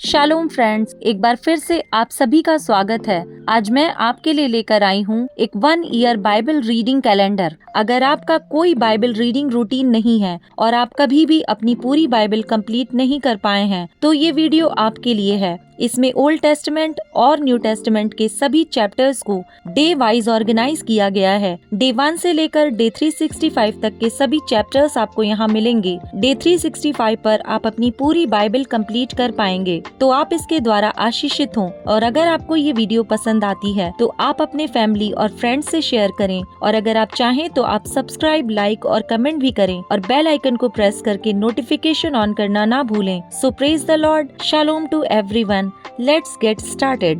Shalom friends, एक बार फिर से आप सभी का स्वागत है। आज मैं आपके लिए लेकर आई हूँ एक 1 ईयर बाइबल रीडिंग कैलेंडर। अगर आपका कोई बाइबल रीडिंग रूटीन नहीं है और आप कभी भी अपनी पूरी बाइबल कंप्लीट नहीं कर पाए हैं, तो ये वीडियो आपके लिए है। इसमें ओल्ड टेस्टमेंट और न्यू टेस्टमेंट के सभी चैप्टर्स को डे वाइज ऑर्गेनाइज किया गया है। डे 1 से लेकर डे 365 तक के सभी चैप्टर्स आपको यहाँ मिलेंगे। डे 365 पर आप अपनी पूरी बाइबल कंप्लीट कर पाएंगे, तो आप इसके द्वारा आशीषित हों। और अगर आपको ये वीडियो पसंद आती है तो आप अपने फैमिली और फ्रेंड्स से शेयर करें, और अगर आप चाहें तो आप सब्सक्राइब, लाइक और कमेंट भी करें और बेल आइकन को प्रेस करके नोटिफिकेशन ऑन करना ना भूलें। So praise the lord, shalom to everyone. Let's get started.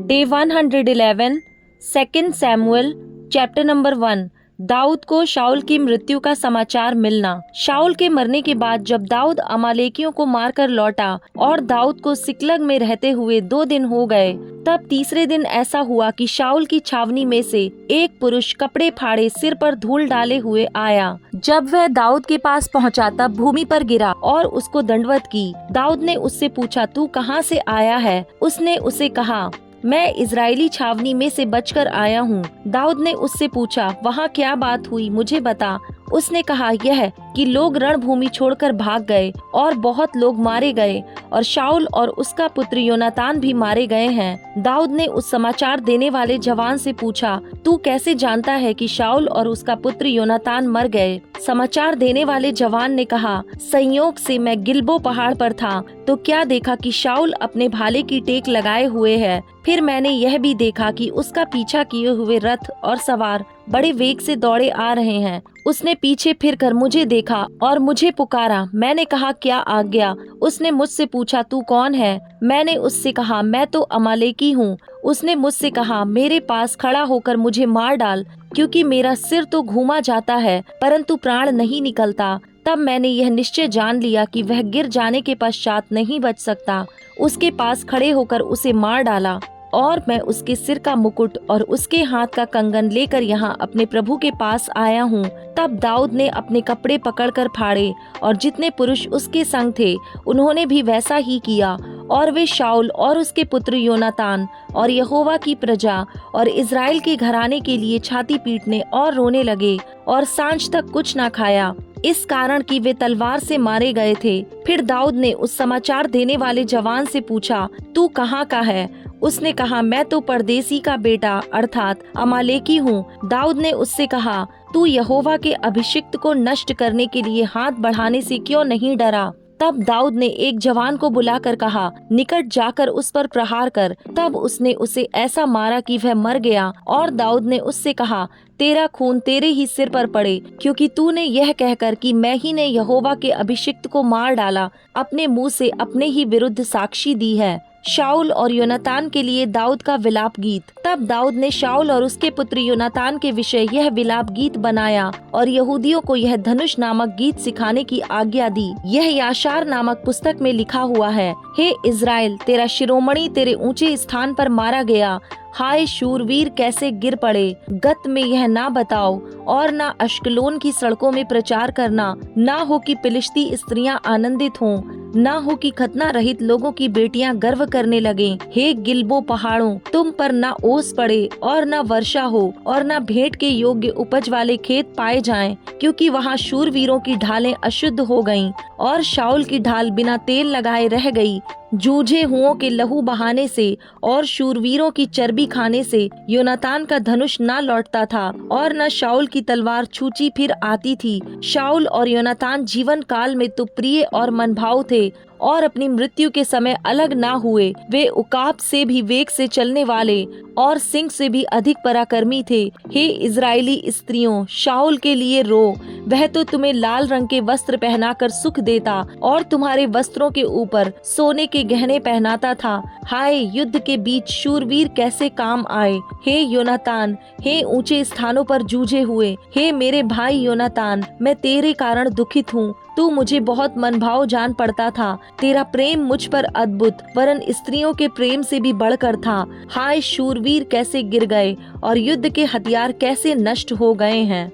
Day 111, 2 Samuel, chapter number 1. Dawood को शाऊल की मृत्यु का समाचार मिलना। शाऊल के मरने के बाद जब दाऊद अमालेकियों को मारकर लौटा और दाऊद को सिकलग में रहते हुए 2 दिन हो गए, तब तीसरे दिन ऐसा हुआ कि शाऊल की छावनी में से एक पुरुष कपड़े फाड़े, सिर पर धूल डाले हुए आया। जब वह दाऊद के पास पहुंचा तब भूमि पर गिरा और उसको दंडवत की। दाऊद ने उससे पूछा, तू कहाँ से आया है? उसने उसे कहा, मैं इजरायली छावनी में से बचकर आया हूँ। दाऊद ने उससे पूछा, वहाँ क्या बात हुई, मुझे बता। उसने कहा, यह कि लोग रणभूमि छोड़कर भाग गए और बहुत लोग मारे गए और शाऊल और उसका पुत्र योनातान भी मारे गए हैं। दाऊद ने उस समाचार देने वाले जवान से पूछा, तू कैसे जानता है कि शाऊल और उसका पुत्र योनातान मर गए? समाचार देने वाले जवान ने कहा, संयोग से मैं गिलबो पहाड़ पर था तो क्या देखा कि शाऊल अपने भाले की टेक लगाए हुए है। फिर मैंने यह भी देखा कि उसका पीछा किए हुए रथ और सवार बड़े वेग से दौड़े आ रहे हैं। उसने पीछे फिरकर मुझे देखा और मुझे पुकारा। मैंने कहा, क्या आज्ञा? उसने मुझसे पूछा, तू कौन है? मैंने उससे कहा, मैं तो अमालेकी हूँ। उसने मुझसे कहा, मेरे पास खड़ा होकर मुझे मार डाल, क्योंकि मेरा सिर तो घूमा जाता है परंतु प्राण नहीं निकलता। तब मैंने यह निश्चय जान लिया कि वह गिर जाने के पश्चात नहीं बच सकता। उसके पास खड़े होकर उसे मार डाला और मैं उसके सिर का मुकुट और उसके हाथ का कंगन लेकर यहाँ अपने प्रभु के पास आया हूँ। तब दाऊद ने अपने कपड़े पकड़कर फाड़े और जितने पुरुष उसके संग थे उन्होंने भी वैसा ही किया, और वे शाऊल और उसके पुत्र योनातान और यहोवा की प्रजा और इज़राइल के घराने के लिए छाती पीटने और रोने लगे और सांझ तक कुछ न खाया, इस कारण कि वे तलवार से मारे गए थे। फिर दाऊद ने उस समाचार देने वाले जवान से पूछा, तू कहाँ का है? उसने कहा, मैं तो परदेसी का बेटा अर्थात अमालेकी हूँ। दाऊद ने उससे कहा, तू यहोवा के अभिषिक्त को नष्ट करने के लिए हाथ बढ़ाने से क्यों नहीं डरा? तब दाऊद ने एक जवान को बुलाकर कहा, निकट जाकर उस पर प्रहार कर। तब उसने उसे ऐसा मारा कि वह मर गया। और दाऊद ने उससे कहा, तेरा खून तेरे ही सिर पर पड़े, क्योंकि तूने यह कहकर कि मैं ही ने यहोवा के अभिषिक्त को मार डाला, अपने मुंह से अपने ही विरुद्ध साक्षी दी है। शाऊल और योनातान के लिए दाऊद का विलाप गीत। तब दाऊद ने शाऊल और उसके पुत्र योनातान के विषय यह विलाप गीत बनाया और यहूदियों को यह धनुष नामक गीत सिखाने की आज्ञा दी। यह याशार नामक पुस्तक में लिखा हुआ है, हे इज़राइल, तेरा शिरोमणि तेरे ऊंचे स्थान पर मारा गया। हाय शूरवीर कैसे गिर पड़े। गत में यह ना बताओ और ना अश्कलोन की सड़कों में प्रचार करना, ना हो कि फिलिस्ती स्त्रियां आनंदित हों, ना हो कि खतना रहित लोगों की बेटियां गर्व करने लगें। हे गिलबो पहाड़ों, तुम पर ना ओस पड़े और ना वर्षा हो और ना भेंट के योग्य उपज वाले खेत पाए जाएं, क्योंकि वहाँ शूरवीरों की ढालें अशुद्ध हो गईं और शाऊल की ढाल बिना तेल लगाए रह गई। जूझे हुओं के लहू बहाने से और शूरवीरों की चर्बी खाने से योनातान का धनुष ना लौटता था और न शाऊल की तलवार छूची फिर आती थी। शाऊल और योनातान जीवन काल में तो प्रिय और मनभाव थे और अपनी मृत्यु के समय अलग ना हुए। वे उकाब से भी वेग से चलने वाले और सिंह से भी अधिक पराक्रमी थे। हे इज़राइली स्त्रियों, शाऊल के लिए रो, वह तो तुम्हें लाल रंग के वस्त्र पहनाकर सुख देता और तुम्हारे वस्त्रों के ऊपर सोने के गहने पहनाता था। हाय युद्ध के बीच शूरवीर कैसे काम आए। हे योनातान, हे ऊंचे स्थानों पर जूझे हुए, हे मेरे भाई योनातान, मैं तेरे कारण दुखित हूँ। तू मुझे बहुत मनभाव जान पड़ता था, तेरा प्रेम मुझ पर अद्भुत वरन स्त्रियों के प्रेम से भी बढ़कर था। हाय शूरवीर कैसे गिर गए और युद्ध के हथियार कैसे नष्ट हो गए हैं।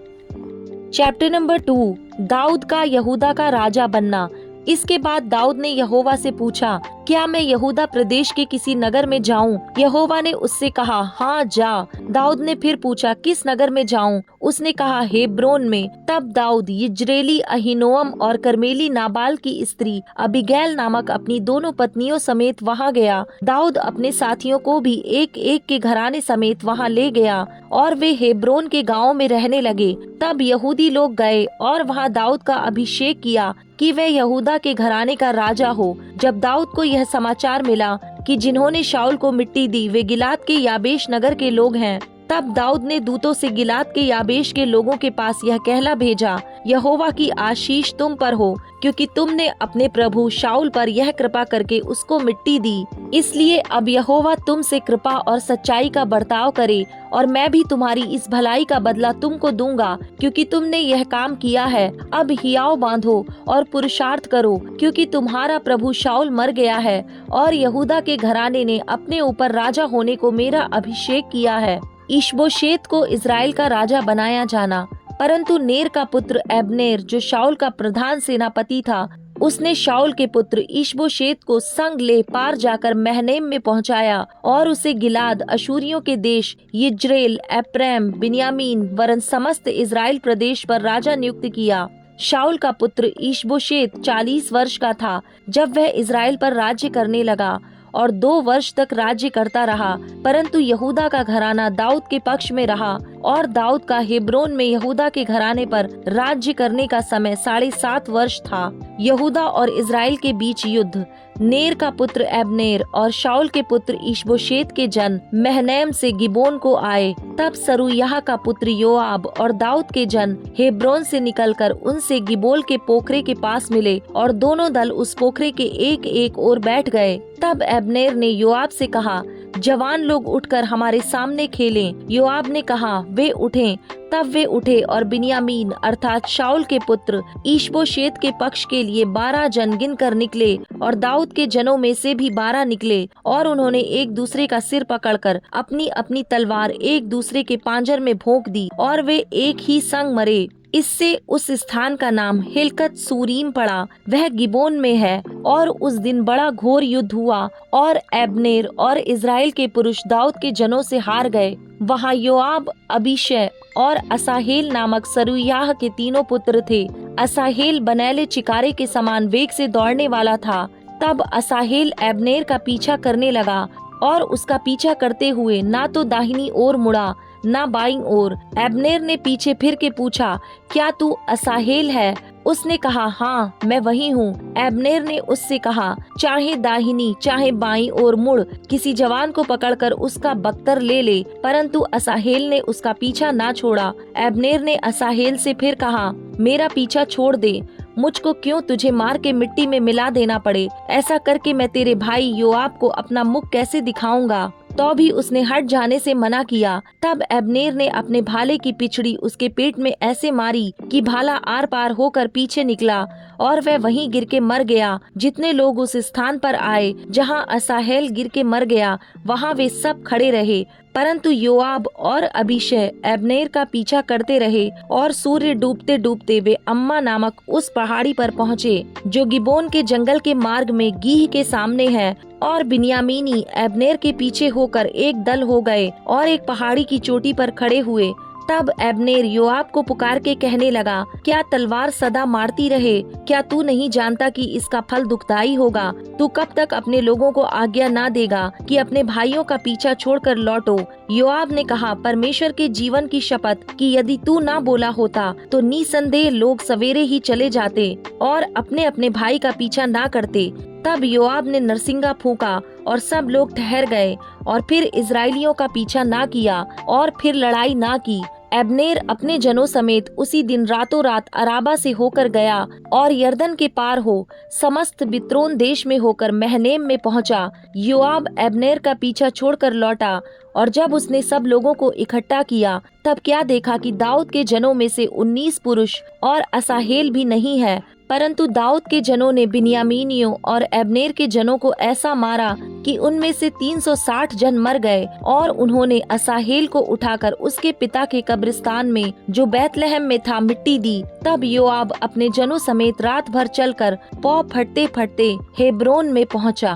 चैप्टर नंबर 2, दाऊद का यहूदा का राजा बनना। इसके बाद दाऊद ने यहोवा से पूछा, क्या मैं यहूदा प्रदेश के किसी नगर में जाऊं? यहोवा ने उससे कहा, हाँ जा। दाऊद ने फिर पूछा, किस नगर में जाऊं? उसने कहा, हेब्रोन में। तब दाऊद यिज्रेली अहीनोअम और कर्मेली नाबाल की स्त्री अबीगैल नामक अपनी दोनों पत्नियों समेत वहां गया। दाऊद अपने साथियों को भी एक एक के घराने समेत वहां ले गया और वे हेब्रोन के गाँव में रहने लगे। तब यहूदी लोग गए और वहां दाऊद का अभिषेक किया कि वह यहूदा के घराने का राजा हो। जब दाऊद को यह समाचार मिला कि जिन्होंने शाऊल को मिट्टी दी वे गिलाद के याबेश नगर के लोग हैं, तब दाऊद ने दूतों से गिलाद के याबेश के लोगों के पास यह कहला भेजा, यहोवा की आशीष तुम पर हो, क्योंकि तुमने अपने प्रभु शाऊल पर यह कृपा करके उसको मिट्टी दी। इसलिए अब यहोवा तुम से कृपा और सच्चाई का बर्ताव करे, और मैं भी तुम्हारी इस भलाई का बदला तुमको दूंगा, क्योंकि तुमने यह काम किया है। अब हियाव बांधो और पुरुषार्थ करो, क्योंकि तुम्हारा प्रभु शाऊल मर गया है और यहूदा के घराने ने अपने ऊपर राजा होने को मेरा अभिषेक किया है। ईशबोशेत को इज़राइल का राजा बनाया जाना। परंतु नेर का पुत्र एबनेर, जो शाऊल का प्रधान सेनापति था, उसने शाऊल के पुत्र ईशबोशेत को संग ले पार जाकर महनैम में पहुंचाया और उसे गिलाद, अशूरियों के देश, यिज्रेल, एप्रैम, बिन्यामीन वरन समस्त इज़राइल प्रदेश पर राजा नियुक्त किया। शाऊल का पुत्र ईशबोशेत 40 वर्ष का था जब वह इज़राइल पर राज्य करने लगा और 2 वर्ष तक राज्य करता रहा। परंतु यहूदा का घराना दाऊद के पक्ष में रहा और दाऊद का हेब्रोन में यहूदा के घराने पर राज्य करने का समय 7.5 वर्ष था। यहूदा और इज़राइल के बीच युद्ध। नेर का पुत्र एबनेर और शाऊल के पुत्र ईशबोशेत के जन महनैम से गिबोन को आए। तब सरूयाह का पुत्र योआब और दाऊद के जन हेब्रोन से निकलकर उनसे गिबोल के पोखरे के पास मिले और दोनों दल उस पोखरे के एक एक ओर बैठ गए। तब एबनेर ने योआब से कहा, जवान लोग उठकर हमारे सामने खेलें। योआब ने कहा, वे उठें। तब वे उठे और बिन्यामीन अर्थात शाऊल के पुत्र ईशबोशेत के पक्ष के लिए 12 जन गिन कर निकले और दाऊद के जनों में से भी 12 निकले और उन्होंने एक दूसरे का सिर पकड़कर अपनी अपनी तलवार एक दूसरे के पांजर में भोंक दी और वे एक ही संग मरे। इससे उस स्थान का नाम हिलकत सूरीम पड़ा। वह गिबोन में है। और उस दिन बड़ा घोर युद्ध हुआ और एबनेर और इज़राइल के पुरुष दाऊद के जनों से हार गए। वहाँ योआब, अबीशै और असाहेल नामक सरूयाह के तीनों पुत्र थे। असाहेल बनैले चिकारे के समान वेग से दौड़ने वाला था। तब असाहेल एबनेर का पीछा करने लगा और उसका पीछा करते हुए ना तो दाहिनी ओर मुड़ा ना बाईं ओर। एबनेर ने पीछे फिर के पूछा, क्या तू असाहेल है? उसने कहा, हाँ मैं वही हूँ। एबनेर ने उससे कहा, चाहे दाहिनी चाहे बाईं ओर मुड़, किसी जवान को पकड़कर उसका बख्तर ले ले। परंतु असाहेल ने उसका पीछा ना छोड़ा। एबनेर ने असाहेल से फिर कहा, मेरा पीछा छोड़ दे, मुझको क्यों तुझे मार के मिट्टी में मिला देना पड़े। ऐसा करके मैं तेरे भाई योआब को अपना मुख कैसे दिखाऊंगा? तो भी उसने हट जाने से मना किया। तब एबनेर ने अपने भाले की पिछड़ी उसके पेट में ऐसे मारी कि भाला आर पार होकर पीछे निकला और वह वहीं गिर के मर गया। जितने लोग उस स्थान पर आए जहां असाहेल गिर के मर गया, वहां वे सब खड़े रहे। परंतु योआब और अबीशै एबनेर का पीछा करते रहे और सूर्य डूबते डूबते वे अम्मा नामक उस पहाड़ी पर पहुँचे जो गिबोन के जंगल के मार्ग में गीह के सामने है। और बिन्यामीनी एबनेर के पीछे होकर एक दल हो गए और एक पहाड़ी की चोटी पर खड़े हुए। तब एबनेर योआब को पुकार के कहने लगा, क्या तलवार सदा मारती रहे? क्या तू नहीं जानता कि इसका फल दुखदाई होगा? तू कब तक अपने लोगों को आज्ञा ना देगा कि अपने भाइयों का पीछा छोड़कर लौटो? योआब ने कहा, परमेश्वर के जीवन की शपथ कि यदि तू ना बोला होता तो निसंदेह लोग सवेरे ही चले जाते और अपने अपने भाई का पीछा ना करते। तब योआब ने नरसिंगा फूंका और सब लोग ठहर गए और फिर इज़राइलियों का पीछा ना किया और फिर लड़ाई ना की। एबनेर अपने जनों समेत उसी दिन रातों रात अराबा से होकर गया और यरदन के पार हो समस्त बित्रोन देश में होकर महनैम में पहुंचा। योआब एबनेर का पीछा छोड़कर लौटा और जब उसने सब लोगों को इकट्ठा किया तब क्या देखा कि दाऊद के जनों में से 19 पुरुष और असाहेल भी नहीं है, परंतु दाऊद के जनों ने बिन्यामीनियों और अब्नेर के जनों को ऐसा मारा कि उनमें से 360 जन मर गए, और उन्होंने असाहेल को उठाकर उसके पिता के कब्रिस्तान में जो बैतलहम में था मिट्टी दी। तब योआब अपने जनों समेत रात भर चलकर पौ फटते फटते हेब्रोन में पहुंचा।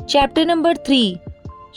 Chapter number 3।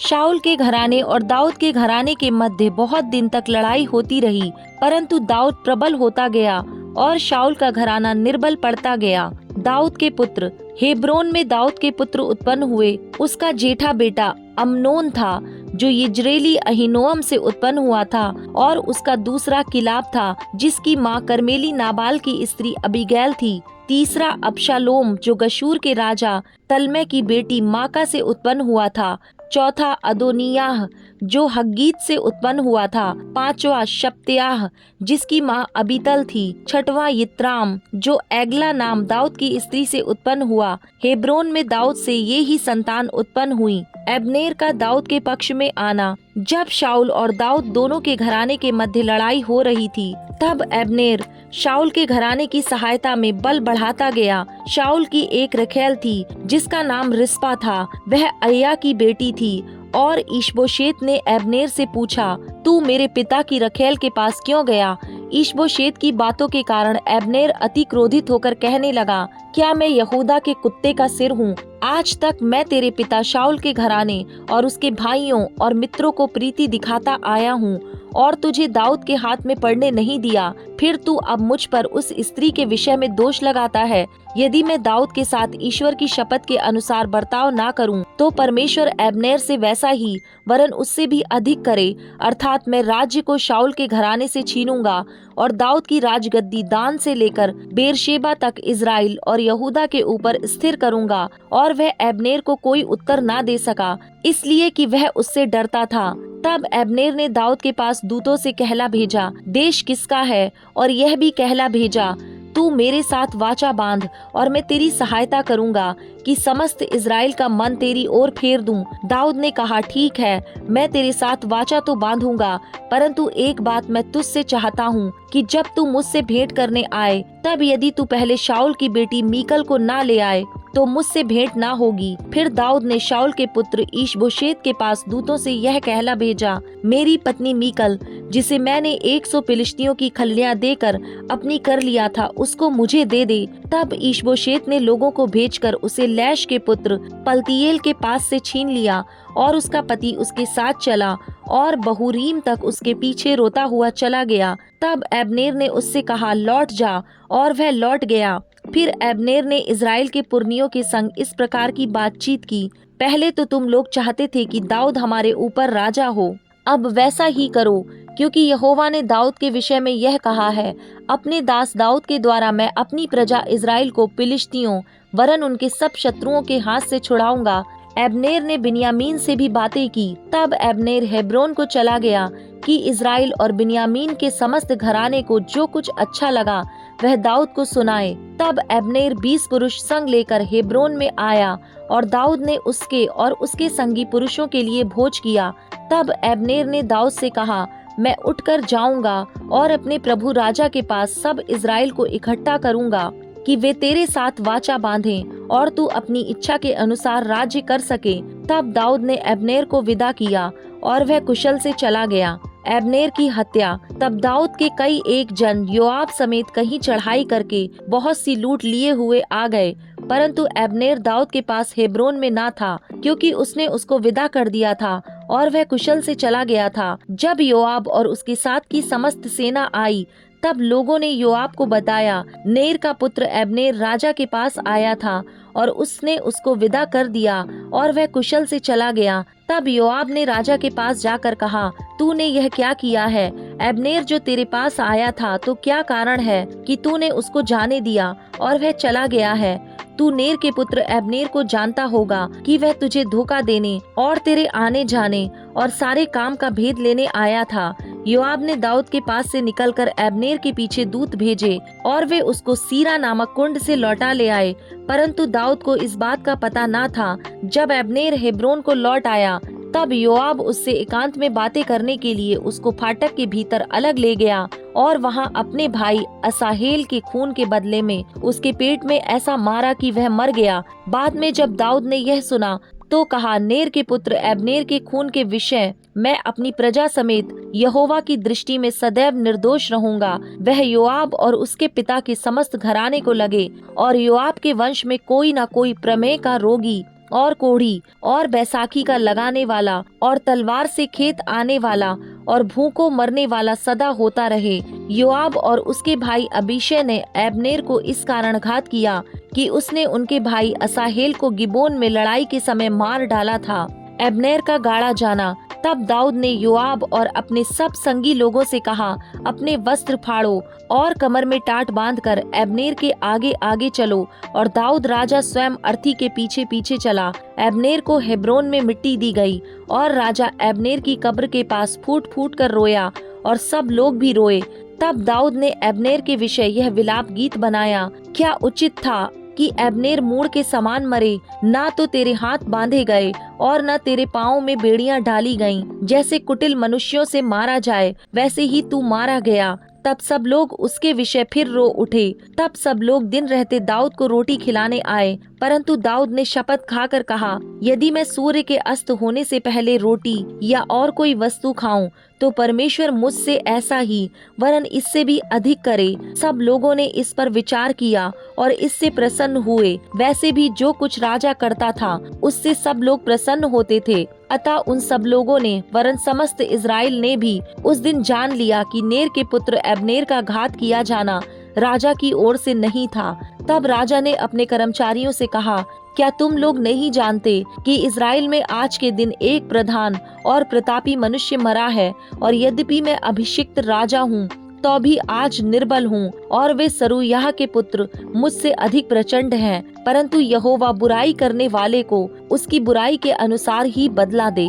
शाऊल के घराने और दाऊद के घराने के मध्य बहुत दिन तक लड़ाई होती रही, परंतु दाऊद प्रबल होता गया और शाऊल का घराना निर्बल पड़ता गया। दाऊद के पुत्र। हेब्रोन में दाऊद के पुत्र उत्पन्न हुए। उसका जेठा बेटा अम्नोन था, जो यिज्रेली अहीनोअम से उत्पन्न हुआ था, और उसका दूसरा किलाब था, जिसकी माँ कर्मेली नाबाल की स्त्री अबीगैल थी। तीसरा अबशालोम, जो गशूर के राजा तलमै की बेटी माका से उत्पन्न हुआ था। चौथा अदोनियाह, जो हग्गीत से उत्पन्न हुआ था। पांचवा शप्त्याह, जिसकी माँ अबीतल थी। छठवां यित्राम, जो एगला नाम दाऊद की स्त्री से उत्पन्न हुआ। हेब्रोन में दाऊद से ये ही संतान उत्पन्न हुई। अब्नेर का दाऊद के पक्ष में आना। जब शाऊल और दाऊद दोनों के घराने के मध्य लड़ाई हो रही थी, तब अब्नेर शाऊल के घराने की सहायता में बल बढ़ाता गया। शाऊल की एक रखैल थी, जिसका नाम रिस्पा था। वह अय्या की बेटी थी। और ईशबोशेत ने अब्नेर से पूछा, तू मेरे पिता की रखैल के पास क्यों गया? ईशबोशेत की बातों के कारण अब्नेर अति क्रोधित होकर कहने लगा, क्या मैं यहूदा के कुत्ते का सिर हूँ? आज तक मैं तेरे पिता शाऊल के घराने और उसके भाइयों और मित्रों को प्रीति दिखाता आया हूँ, और तुझे दाऊद के हाथ में पड़ने नहीं दिया। फिर तू अब मुझ पर उस स्त्री के विषय में दोष लगाता है। यदि मैं दाऊद के साथ ईश्वर की शपथ के अनुसार बर्ताव ना करूं, तो परमेश्वर अब्नेर से वैसा ही वरन उससे भी अधिक करे, अर्थात मैं राज्य को शाऊल के घराने से छीनूंगा और दाऊद की राजगद्दी दान से लेकर बेरशेबा तक इजराइल और यहूदा के ऊपर स्थिर करूंगा। और वह अब्नेर को कोई उत्तर ना दे सका, इसलिए कि वह उससे डरता था। तब अब्नेर ने दाऊद के पास दूतों से कहला भेजा, देश किसका है? और यह भी कहला भेजा, तू मेरे साथ वाचा बांध और मैं तेरी सहायता करूंगा कि समस्त इज़राइल का मन तेरी ओर फेर दूं। दाऊद ने कहा, ठीक है, मैं तेरे साथ वाचा तो बांधूंगा, परंतु एक बात मैं तुझसे चाहता हूँ कि जब तू मुझसे भेंट करने आए, तब यदि तू पहले शाऊल की बेटी मीकल को ना ले आए, तो मुझसे भेंट ना होगी। फिर दाऊद ने शाऊल के पुत्र ईशबोशेत के पास दूतों से यह कहला भेजा, मेरी पत्नी मीकल, जिसे मैंने 100 फिलिस्तियों की खल्लियां देकर अपनी कर लिया था, उसको मुझे दे दे। तब ईशबोशेत ने लोगों को भेजकर उसे लैश के पुत्र पलतीएल के पास से छीन लिया, और उसका पति उसके साथ चला और बहुरीम तक उसके पीछे रोता हुआ चला गया। तब अब्नेर ने उससे कहा, लौट जा, और वह लौट गया। फिर अब्नेर ने इज़राइल के पुरनियों के संग इस प्रकार की बातचीत की, पहले तो तुम लोग चाहते थे कि दाऊद हमारे ऊपर राजा हो, अब वैसा ही करो, क्योंकि यहोवा ने दाऊद के विषय में यह कहा है, अपने दास दाऊद के द्वारा मैं अपनी प्रजा इज़राइल को फिलिस्तियों वरन उनके सब शत्रुओं के हाथ से छुड़ाऊंगा। अब्नेर ने बिन्यामीन से भी बातें की। तब अब्नेर हेब्रोन को चला गया कि इज़राइल और बिन्यामीन के समस्त घराने को जो कुछ अच्छा लगा वह दाऊद को सुनाए। तब अब्नेर 20 पुरुष संग लेकर हेब्रोन में आया, और दाऊद ने उसके और उसके संगी पुरुषों के लिए भोज किया। तब अब्नेर ने दाऊद से कहा, मैं उठकर जाऊंगा और अपने प्रभु राजा के पास सब इज़राइल को इकट्ठा करूंगा कि वे तेरे साथ वाचा बांधें और तू अपनी इच्छा के अनुसार राज्य कर सके। तब दाऊद ने अब्नेर को विदा किया और वह कुशल से चला गया। अब्नेर की हत्या। तब दाऊद के कई एक जन योआब समेत कहीं चढ़ाई करके बहुत सी लूट लिए हुए आ गए, परंतु अब्नेर दाऊद के पास हेब्रोन में ना था, क्योंकि उसने उसको विदा कर दिया था और वह कुशल से चला गया था। जब योआब और उसके साथ की समस्त सेना आई, तब लोगों ने योआब को बताया, नेर का पुत्र अब्नेर राजा के पास आया था और उसने उसको विदा कर दिया और वह कुशल से चला गया। तब योआब ने राजा के पास जाकर कहा, तूने यह क्या किया है? अब्नेर जो तेरे पास आया था, तो क्या कारण है कि तूने उसको जाने दिया और वह चला गया है? तू नेर के पुत्र अब्नेर को जानता होगा कि वह तुझे धोखा देने और तेरे आने जाने और सारे काम का भेद लेने आया था। योआब ने दाऊद के पास से निकलकर अब्नेर के पीछे दूत भेजे और वे उसको सीरा नामक कुंड से लौटा ले आए, परंतु दाऊद को इस बात का पता ना था। जब अब्नेर हेब्रोन को लौट आया, तब योआब उससे एकांत में बातें करने के लिए उसको फाटक के भीतर अलग ले गया और वहां अपने भाई असाहेल के खून के बदले में उसके पेट में ऐसा मारा कि वह मर गया। बाद में जब दाऊद ने यह सुना तो कहा, नेर के पुत्र अब्नेर के खून के विषय मैं अपनी प्रजा समेत यहोवा की दृष्टि में सदैव निर्दोष रहूंगा। वह योआब और उसके पिता के समस्त घराने को लगे और योआब के वंश में कोई न कोई प्रमेह का रोगी और कोढ़ी और बैसाखी का लगाने वाला और तलवार से खेत आने वाला और भूखों मरने वाला सदा होता रहे। योआब और उसके भाई अबीशै ने अब्नेर को इस कारण घात किया कि उसने उनके भाई असाहेल को गिबोन में लड़ाई के समय मार डाला था। अब्नेर का गाड़ा जाना। तब दाऊद ने योआब और अपने सब संगी लोगों से कहा, अपने वस्त्र फाड़ो और कमर में टाट बांधकर अब्नेर के आगे आगे चलो। और दाऊद राजा स्वयं अर्थी के पीछे पीछे चला। अब्नेर को हेब्रोन में मिट्टी दी गई और राजा अब्नेर की कब्र के पास फूट फूट कर रोया और सब लोग भी रोए। तब दाऊद ने अब्नेर के विषय यह विलाप गीत बनाया, क्या उचित था कि अब्नेर मूढ़ के समान मरे, ना तो तेरे हाथ बांधे गए और न तेरे पाँव में बेड़ियां डाली गईं। जैसे कुटिल मनुष्यों से मारा जाए वैसे ही तू मारा गया। तब सब लोग उसके विषय फिर रो उठे। तब सब लोग दिन रहते दाऊद को रोटी खिलाने आए, परंतु दाऊद ने शपथ खाकर कहा, यदि मैं सूर्य के अस्त होने से पहले रोटी या और कोई वस्तु खाऊं तो परमेश्वर मुझसे ऐसा ही वरन इससे भी अधिक करे। सब लोगों ने इस पर विचार किया और इससे प्रसन्न हुए। वैसे भी जो कुछ राजा करता था उससे सब लोग प्रसन्न होते थे। अतः उन सब लोगों ने वरन समस्त इज़राइल ने भी उस दिन जान लिया कि नेर के पुत्र अब्नेर का घात किया जाना राजा की ओर से नहीं था। तब राजा ने अपने कर्मचारियों से कहा, क्या तुम लोग नहीं जानते कि इज़राइल में आज के दिन एक प्रधान और प्रतापी मनुष्य मरा है, और यद्यपि मैं अभिषिक्त राजा हूँ तो भी आज निर्बल हूँ और वे सरूयाह के पुत्र मुझसे अधिक प्रचंड हैं, परंतु यहोवा बुराई करने वाले को उसकी बुराई के अनुसार ही बदला दे।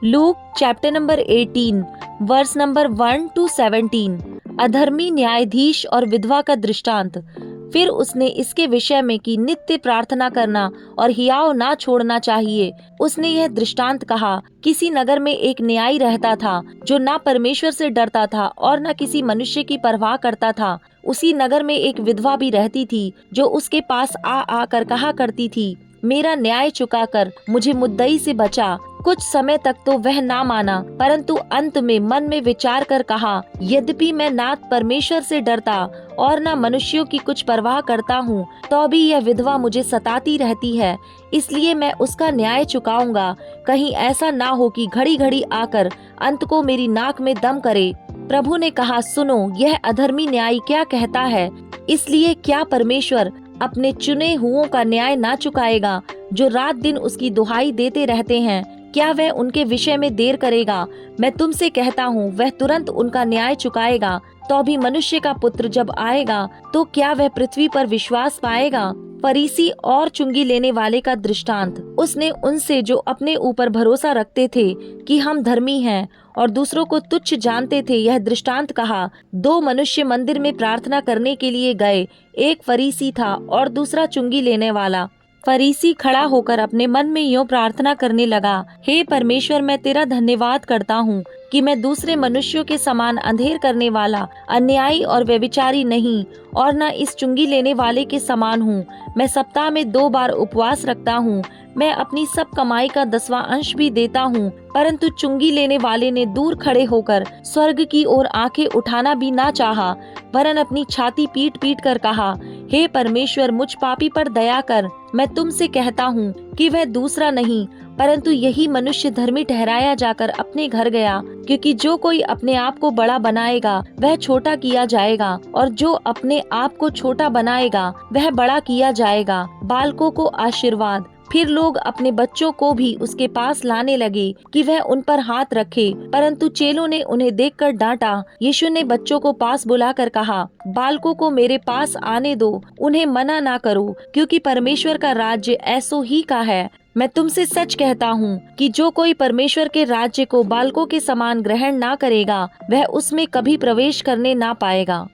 Luke chapter number 18 verse number 1 to 17। अधर्मी न्यायाधीश और विधवा का दृष्टांत। फिर उसने इसके विषय में कि नित्य प्रार्थना करना और हियाव ना छोड़ना चाहिए। उसने यह दृष्टांत कहा, किसी नगर में एक न्यायी रहता था जो ना परमेश्वर से डरता था और ना किसी मनुष्य की परवाह करता था। उसी नगर में एक विधवा भी रहती थी जो उसके पास आ आकर कहा करती थी, मेरा न्याय चुकाकर मुझे मुद्दई से बचा। कुछ समय तक तो वह ना माना, परंतु अंत में मन में विचार कर कहा, यद्यपि मैं ना परमेश्वर से डरता और ना मनुष्यों की कुछ परवाह करता हूँ, तो भी यह विधवा मुझे सताती रहती है, इसलिए मैं उसका न्याय चुकाऊंगा। कहीं ऐसा ना हो कि घड़ी घड़ी आकर अंत को मेरी नाक में दम करे। प्रभु ने कहा, सुनो, यह अधर्मी न्यायी क्या कहता है। इसलिए क्या परमेश्वर अपने चुने हुओं का न्याय ना चुकाएगा, जो रात दिन उसकी दुहाई देते रहते हैं? क्या वह उनके विषय में देर करेगा? मैं तुमसे कहता हूँ, वह तुरंत उनका न्याय चुकाएगा। तो भी मनुष्य का पुत्र जब आएगा तो क्या वह पृथ्वी पर विश्वास पाएगा? फरीसी और चुंगी लेने वाले का दृष्टांत। उसने उनसे जो अपने ऊपर भरोसा रखते थे कि हम धर्मी हैं और दूसरों को तुच्छ जानते थे, यह दृष्टांत कहा। दो मनुष्य मंदिर में प्रार्थना करने के लिए गए, एक फरीसी था और दूसरा चुंगी लेने वाला। फरीसी खड़ा होकर अपने मन में यूं प्रार्थना करने लगा, हे परमेश्वर, मैं तेरा धन्यवाद करता हूँ कि मैं दूसरे मनुष्यों के समान अंधेर करने वाला, अन्यायी और व्यभिचारी नहीं, और न इस चुंगी लेने वाले के समान हूँ। मैं सप्ताह में 2 बार उपवास रखता हूँ। मैं अपनी सब कमाई का 10वां अंश भी देता हूँ। परंतु चुंगी लेने वाले ने दूर खड़े होकर स्वर्ग की ओर आंखें उठाना भी ना चाहा, वरन अपनी छाती पीट पीट कर कहा, हे परमेश्वर, मुझ पापी पर दया कर। मैं तुमसे कहता हूँ कि वह दूसरा नहीं, परंतु यही मनुष्य धर्मी ठहराया जाकर अपने घर गया। क्योंकि जो कोई अपने आप को बड़ा बनाएगा वह छोटा किया जाएगा, और जो अपने आप को छोटा बनाएगा वह बड़ा किया जाएगा। बालकों को आशीर्वाद। फिर लोग अपने बच्चों को भी उसके पास लाने लगे कि वह उन पर हाथ रखे, परंतु चेलों ने उन्हें देखकर डांटा। यीशु ने बच्चों को पास बुलाकर कहा, बालकों को मेरे पास आने दो, उन्हें मना ना करो, क्योंकि परमेश्वर का राज्य ऐसो ही का है। मैं तुमसे सच कहता हूँ कि जो कोई परमेश्वर के राज्य को बालकों के समान ग्रहण ना करेगा, वह उसमें कभी प्रवेश करने ना पाएगा।